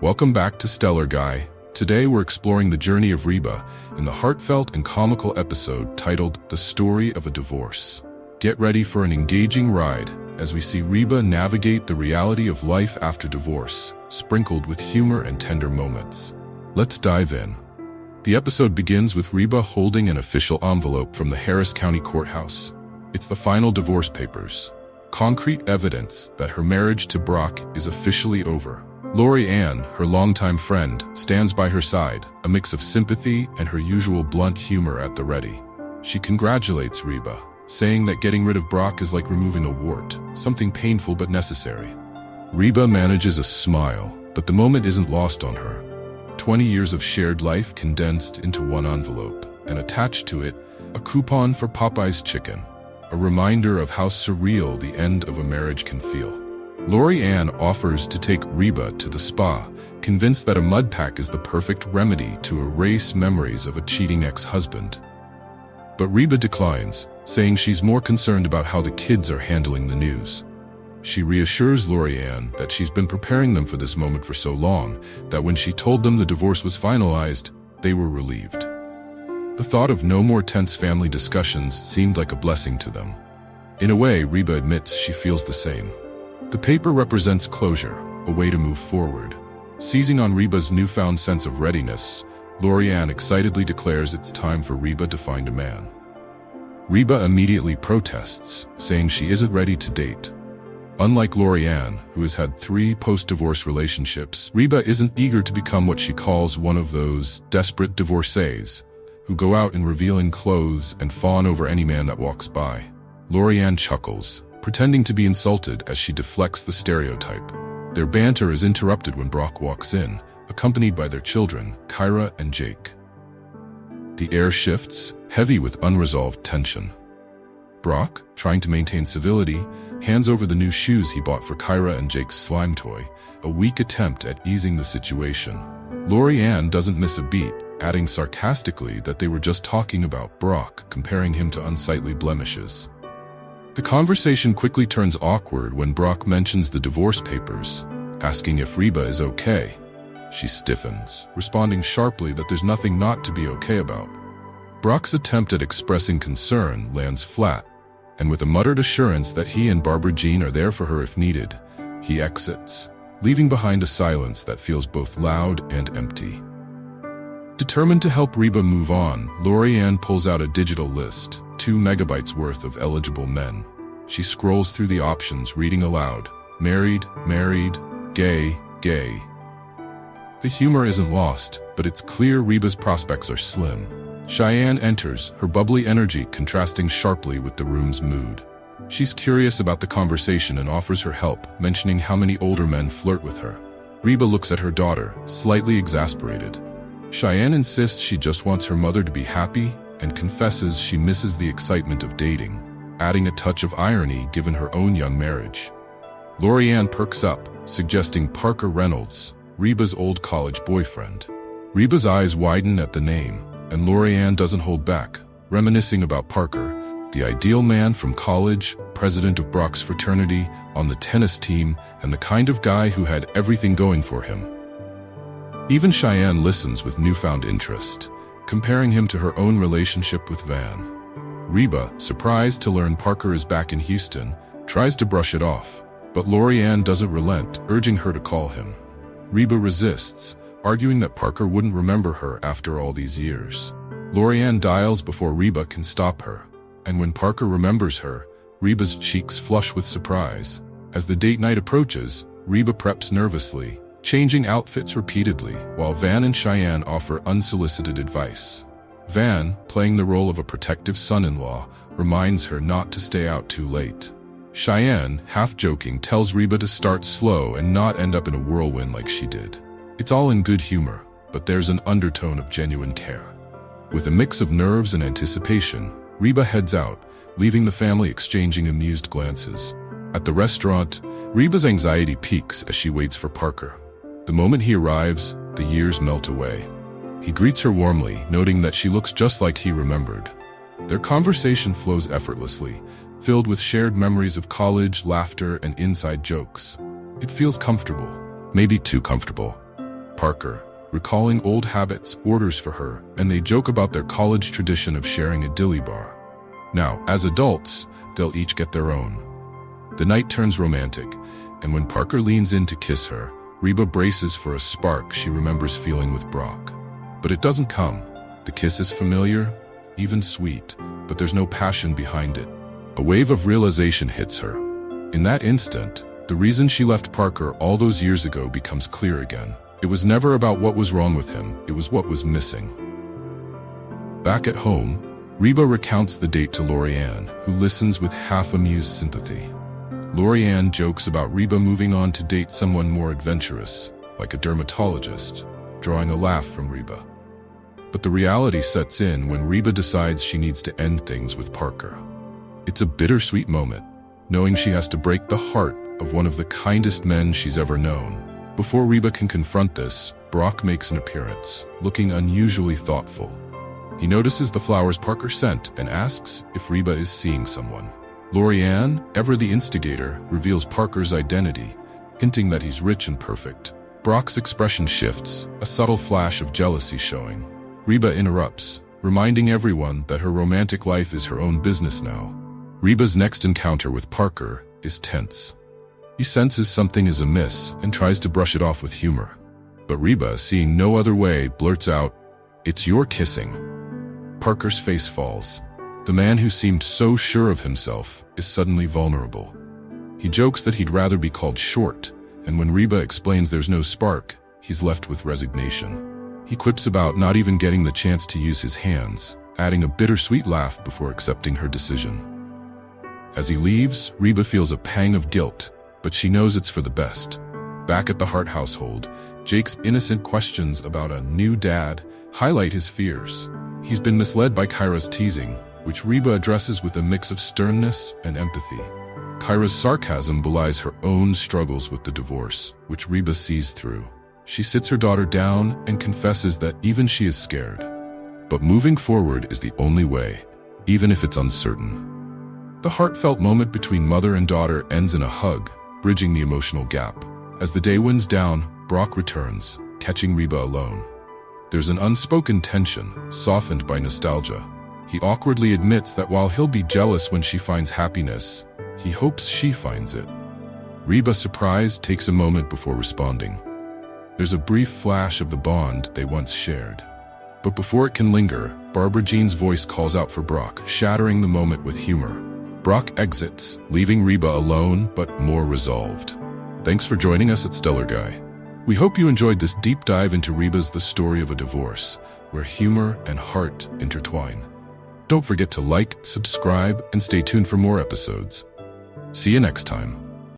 Welcome back to Stellar Guy. Today we're exploring the journey of Reba in the heartfelt and comical episode titled The Story of a Divorce. Get ready for an engaging ride as we see Reba navigate the reality of life after divorce, sprinkled with humor and tender moments. Let's dive in. The episode begins with Reba holding an official envelope from the Harris County Courthouse. It's the final divorce papers, concrete evidence that her marriage to Brock is officially over. Lori Ann, her longtime friend, stands by her side, a mix of sympathy and her usual blunt humor at the ready. She congratulates Reba, saying that getting rid of Brock is like removing a wart, something painful but necessary. Reba manages a smile, but the moment isn't lost on her. 20 years of shared life condensed into one envelope, and attached to it, a coupon for Popeye's chicken, a reminder of how surreal the end of a marriage can feel. Lori Ann offers to take Reba to the spa, convinced that a mud pack is the perfect remedy to erase memories of a cheating ex-husband. But Reba declines, saying she's more concerned about how the kids are handling the news. She reassures Lori Ann that she's been preparing them for this moment for so long that when she told them the divorce was finalized, they were relieved. The thought of no more tense family discussions seemed like a blessing to them. In a way, Reba admits she feels the same. The paper represents closure, a way to move forward. Seizing on Reba's newfound sense of readiness, Lori Ann excitedly declares it's time for Reba to find a man. Reba immediately protests, saying she isn't ready to date. Unlike Lori Ann, who has had 3 post-divorce relationships, Reba isn't eager to become what she calls one of those desperate divorcees who go out in revealing clothes and fawn over any man that walks by. Lori Ann chuckles, pretending to be insulted as she deflects the stereotype. Their banter is interrupted when Brock walks in, accompanied by their children, Kyra and Jake. The air shifts, heavy with unresolved tension. Brock, trying to maintain civility, hands over the new shoes he bought for Kyra and Jake's slime toy, a weak attempt at easing the situation. Lori Ann doesn't miss a beat, adding sarcastically that they were just talking about Brock, comparing him to unsightly blemishes. The conversation quickly turns awkward when Brock mentions the divorce papers, asking if Reba is okay. She stiffens, responding sharply that there's nothing not to be okay about. Brock's attempt at expressing concern lands flat, and with a muttered assurance that he and Barbara Jean are there for her if needed, he exits, leaving behind a silence that feels both loud and empty. Determined to help Reba move on, Lori Ann pulls out a digital list, 2 megabytes worth of eligible men. She scrolls through the options, reading aloud, married, gay, gay. The humor isn't lost, but it's clear Reba's prospects are slim. Cheyenne enters, her bubbly energy contrasting sharply with the room's mood. She's curious about the conversation and offers her help, mentioning how many older men flirt with her. Reba looks at her daughter, slightly exasperated. Cheyenne insists she just wants her mother to be happy and confesses she misses the excitement of dating, adding a touch of irony given her own young marriage. Lori Ann perks up, suggesting Parker Reynolds, Reba's old college boyfriend. Reba's eyes widen at the name, and Lori Ann doesn't hold back, reminiscing about Parker, the ideal man from college, president of Brock's fraternity, on the tennis team, and the kind of guy who had everything going for him. Even Cheyenne listens with newfound interest, comparing him to her own relationship with Van. Reba, surprised to learn Parker is back in Houston, tries to brush it off, but Lori Ann doesn't relent, urging her to call him. Reba resists, arguing that Parker wouldn't remember her after all these years. Lori Ann dials before Reba can stop her, and when Parker remembers her, Reba's cheeks flush with surprise. As the date night approaches, Reba preps nervously, changing outfits repeatedly, while Van and Cheyenne offer unsolicited advice. Van, playing the role of a protective son-in-law, reminds her not to stay out too late. Cheyenne, half-joking, tells Reba to start slow and not end up in a whirlwind like she did. It's all in good humor, but there's an undertone of genuine care. With a mix of nerves and anticipation, Reba heads out, leaving the family exchanging amused glances. At the restaurant, Reba's anxiety peaks as she waits for Parker. The moment he arrives, the years melt away. He greets her warmly, noting that she looks just like he remembered. Their conversation flows effortlessly, filled with shared memories of college, laughter, and inside jokes. It feels comfortable, maybe too comfortable. Parker, recalling old habits, orders for her, and they joke about their college tradition of sharing a dilly bar. Now, as adults, they'll each get their own. The night turns romantic, and when Parker leans in to kiss her, Reba braces for a spark she remembers feeling with Brock. But it doesn't come. The kiss is familiar, even sweet, but there's no passion behind it. A wave of realization hits her. In that instant, the reason she left Parker all those years ago becomes clear again. It was never about what was wrong with him, it was what was missing. Back at home, Reba recounts the date to Lorianne, who listens with half-amused sympathy. Lorianne jokes about Reba moving on to date someone more adventurous, like a dermatologist, drawing a laugh from Reba. But the reality sets in when Reba decides she needs to end things with Parker. It's a bittersweet moment, knowing she has to break the heart of one of the kindest men she's ever known. Before Reba can confront this, Brock makes an appearance, looking unusually thoughtful. He notices the flowers Parker sent and asks if Reba is seeing someone. Lorianne, ever the instigator, reveals Parker's identity, hinting that he's rich and perfect. Brock's expression shifts, a subtle flash of jealousy showing. Reba interrupts, reminding everyone that her romantic life is her own business now. Reba's next encounter with Parker is tense. He senses something is amiss and tries to brush it off with humor. But Reba, seeing no other way, blurts out, "It's your kissing." Parker's face falls. The man who seemed so sure of himself is suddenly vulnerable. He jokes that he'd rather be called short, and when Reba explains there's no spark, he's left with resignation. He quips about not even getting the chance to use his hands, adding a bittersweet laugh before accepting her decision. As he leaves, Reba feels a pang of guilt, but she knows it's for the best. Back at the Hart household, Jake's innocent questions about a new dad highlight his fears. He's been misled by Kyra's teasing, which Reba addresses with a mix of sternness and empathy. Kyra's sarcasm belies her own struggles with the divorce, which Reba sees through. She sits her daughter down and confesses that even she is scared. But moving forward is the only way, even if it's uncertain. The heartfelt moment between mother and daughter ends in a hug, bridging the emotional gap. As the day winds down, Brock returns, catching Reba alone. There's an unspoken tension, softened by nostalgia. He awkwardly admits that while he'll be jealous when she finds happiness, he hopes she finds it. Reba, surprised, takes a moment before responding. There's a brief flash of the bond they once shared. But before it can linger, Barbara Jean's voice calls out for Brock, shattering the moment with humor. Brock exits, leaving Reba alone but more resolved. Thanks for joining us at Stellar Guy. We hope you enjoyed this deep dive into Reba's The Story of a Divorce, where humor and heart intertwine. Don't forget to like, subscribe, and stay tuned for more episodes. See you next time.